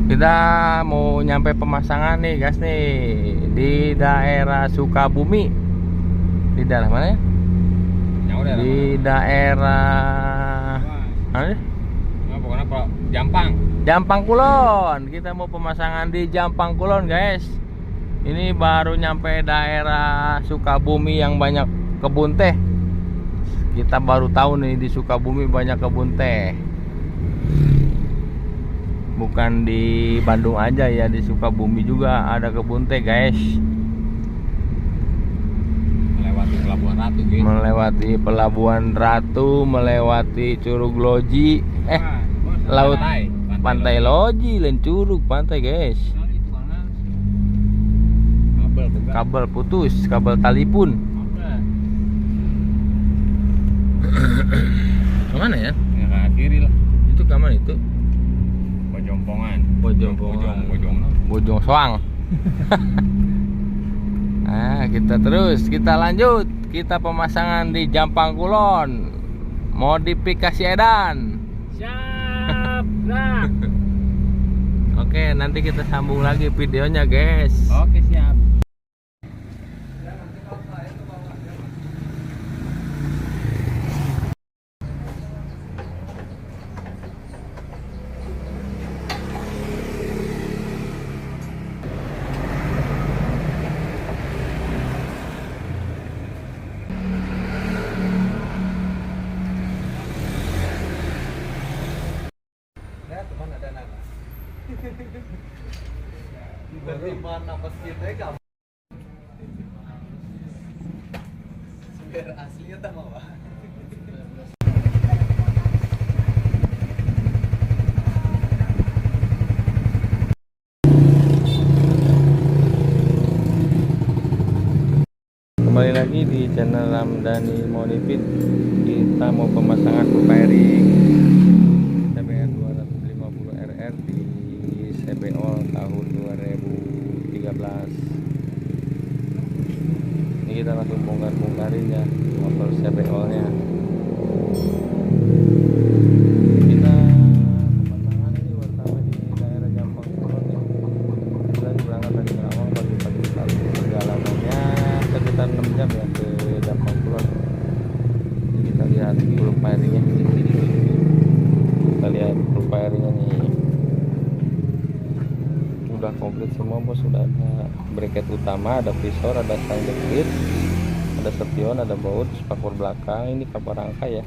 Kita mau nyampe pemasangan nih guys nih, di daerah Sukabumi. Di daerah mana ya? Di daerah mana? Pokoknya Jampang. Jampang Kulon. Kita mau pemasangan di Jampang Kulon guys. Ini baru nyampe daerah Sukabumi yang banyak kebun teh. Kita baru tahu nih di Sukabumi banyak kebun teh. Bukan di Bandung aja ya, di Sukabumi juga ada kebun teh guys. Melewati Pelabuhan Ratu gitu. Melewati Pelabuhan Ratu, melewati Curug Loji, laut pantai Loji, lain Curug pantai guys. Kabel putus, kabel talipun. Kemana ya? Ya ke kiri lah. Itu kemana itu? Bojong Soang. Nah, kita lanjut. Kita pemasangan di Jampang Kulon. Modifikasi edan. Siap, gerak. Oke, nanti kita sambung lagi videonya, guys. Oke, siap. Tiba-tiba napas kita gak biar aslinya tak mau. Kembali lagi di channel Ramdhani Modifit. Kita mau pemasangan firing CBR 250 RR di CBO tahun 2013. Ini kita langsung bongkar-bongkarin ya motor CBO nya. Kita pemasangan ini pertama di daerah Jampang Kulon ya. Kita lagi berangkat dari Karawang pagi-pagi sekali. Perjalanannya sekitar 6 jam ya ke Jampang Kulon. Ini kita lihat full firingnya. Kita lihat full firingnya nih. Udah komplit semua bos, sudah ada bracket utama, ada visor, ada stang jepit, ada sepion, ada baut, spakbor belakang, ini kapal rangka ya,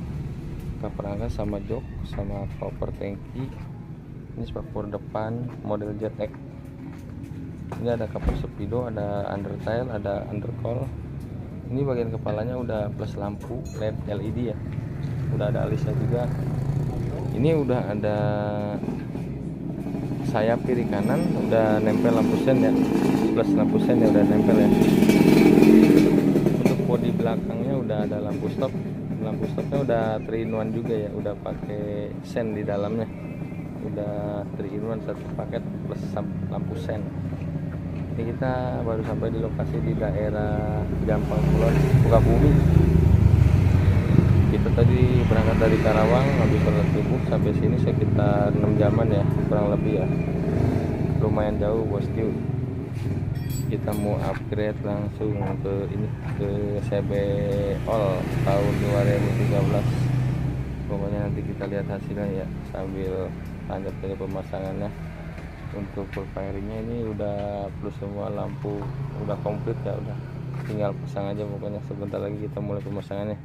kapal rangka sama jok sama cover tangki. Ini spakbor depan model ZX. Ini ada kapal speedo, ada undertail, ada undercoil. Ini bagian kepalanya udah plus lampu LED LED ya, udah ada alisnya juga. Ini udah ada sayap kiri kanan, udah nempel lampu sen ya, plus lampu sen ya udah nempel ya. Untuk bodi belakangnya udah ada lampu stopnya udah 3-in-1 juga ya, udah pakai sen di dalamnya, udah 3-in-1 satu paket plus lampu sen. Ini kita baru sampai di lokasi di daerah Jampang Kulon, Sukabumi. Kita tadi berangkat dari Karawang habis sholat subuh sampai sini sekitar 6 jaman ya kurang lebih ya, lumayan jauh bosku. Kita mau upgrade langsung ke ini, ke CBO tahun 2013. Pokoknya nanti kita lihat hasilnya ya sambil lanjut ke pemasangannya. Untuk full firingnya ini udah plus semua lampu, udah komplit ya, udah tinggal pasang aja. Pokoknya sebentar lagi kita mulai pemasangannya.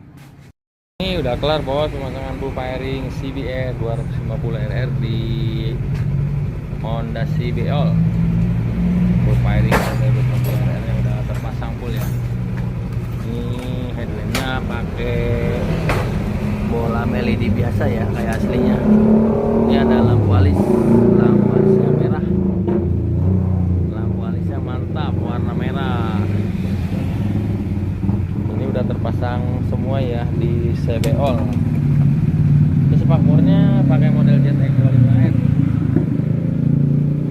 Ini udah kelar bos pemasangan full firing CBR 250 RR di Honda CBO. Full firing Honda 250 RR nya udah terpasang full ya. Ini headlampnya pakai bola LED biasa ya, kayak aslinya. Ini ada lampu alisnya merah, lampu alisnya mantap warna merah. Ini udah terpasang semua ya di CBO. Ini spakbornya pakai model ZX 25R.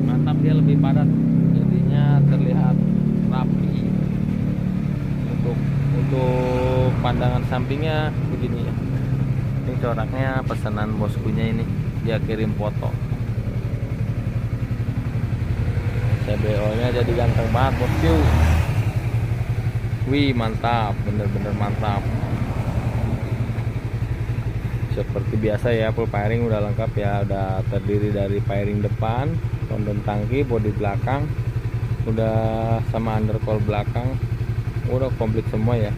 Mantap, dia lebih padat, jadinya terlihat rapi. Untuk pandangan sampingnya begini ya. Ini coraknya pesanan boskunya, ini dia kirim foto. CBO nya jadi ganteng banget bosku. Wih mantap, bener-bener mantap. Seperti biasa ya, full fairing udah lengkap ya, udah terdiri dari fairing depan, tondon tangki, bodi belakang, udah sama undercoil belakang, udah komplit semua ya.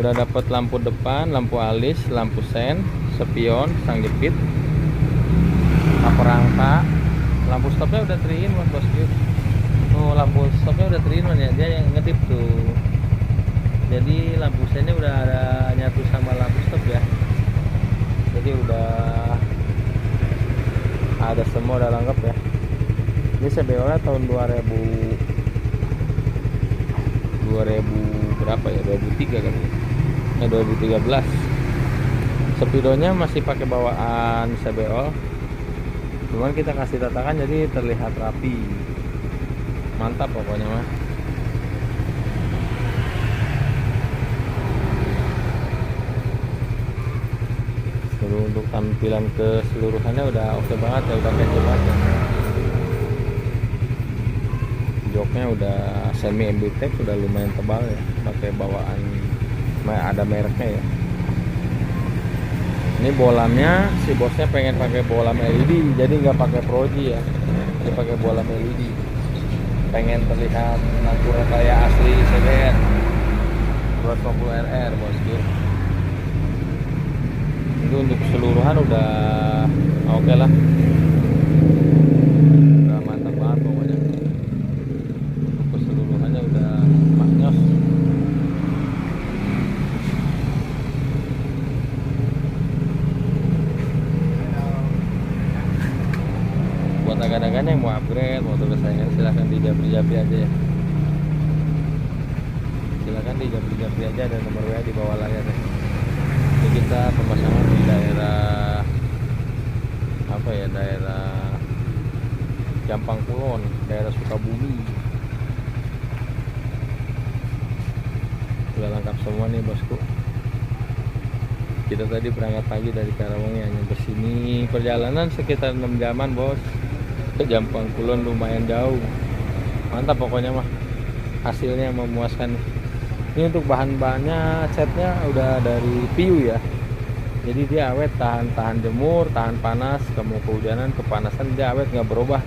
Udah dapat lampu depan, lampu alis, lampu sen, spion, stang jepit, rangka, lampu stopnya udah 3-in-1 bosku. Oh, lampu stopnya udah 3-in-1 ya, dia yang ngedip tuh. Jadi lampu sennya udah ada nyatu sama lampu stop ya. Jadi udah ada semua, udah lengkap ya. Ini CBO nya tahun 2000 berapa ya, 2003 kan ya, 2013. Speedonya masih pakai bawaan CBO, cuman kita kasih tatakan jadi terlihat rapi, mantap pokoknya mah. Untuk tampilan keseluruhannya udah oke banget ya, udah kece banget ya. Joknya udah semi MBTEC, udah lumayan tebal ya, pakai bawaan ada mereknya ya. Ini bolamnya si bosnya pengen pakai bolam LED, jadi nggak pakai proji ya, dia pakai bolam LED, pengen terlihat natural kayak asli CBR 250 RR bosku. Itu untuk keseluruhan udah oke lah, udah mantap banget pokoknya. Untuk keseluruhannya udah maknyos. Buat agan-agan yang mau upgrade motor kesayangan, silahkan di Japri aja ya, silahkan di Japri aja, ada nomor WA di bawah layar ya. Ini kita pemasangan di daerah apa ya, daerah Jampang Kulon, daerah Sukabumi. Sudah lengkap semua nih bosku. Kita tadi berangkat pagi dari Karawang ya, nyampe sini perjalanan sekitar 6 jaman bos. Ke Jampang Kulon lumayan jauh, mantap pokoknya mah, hasilnya memuaskan. Ini untuk bahan-bahannya, catnya udah dari PIU ya, jadi dia awet, tahan jemur, tahan panas, kamu kehujanan, kepanasan dia awet, nggak berubah.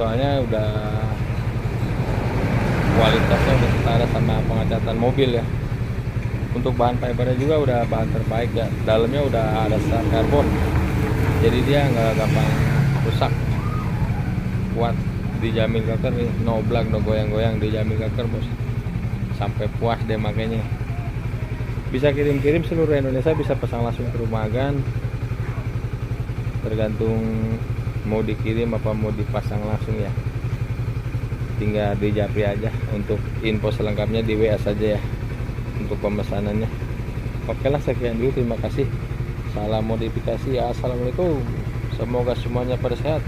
Soalnya udah kualitasnya udah setara sama pengecatan mobil ya. Untuk bahan fibernya juga udah bahan terbaik ya, dalamnya udah ada serat karbon, jadi dia nggak gampang rusak, kuat, dijamin keker nih, no blag, no goyang-goyang, dijamin keker bos, sampai puas deh makanya. Bisa kirim-kirim seluruh Indonesia, bisa pasang langsung ke rumah agan, tergantung mau dikirim apa mau dipasang langsung ya, tinggal di Japri aja. Untuk info selengkapnya di WA saja ya untuk pemesanannya. Oke lah, sekian dulu, terima kasih, salam modifikasi, assalamualaikum, semoga semuanya pada sehat.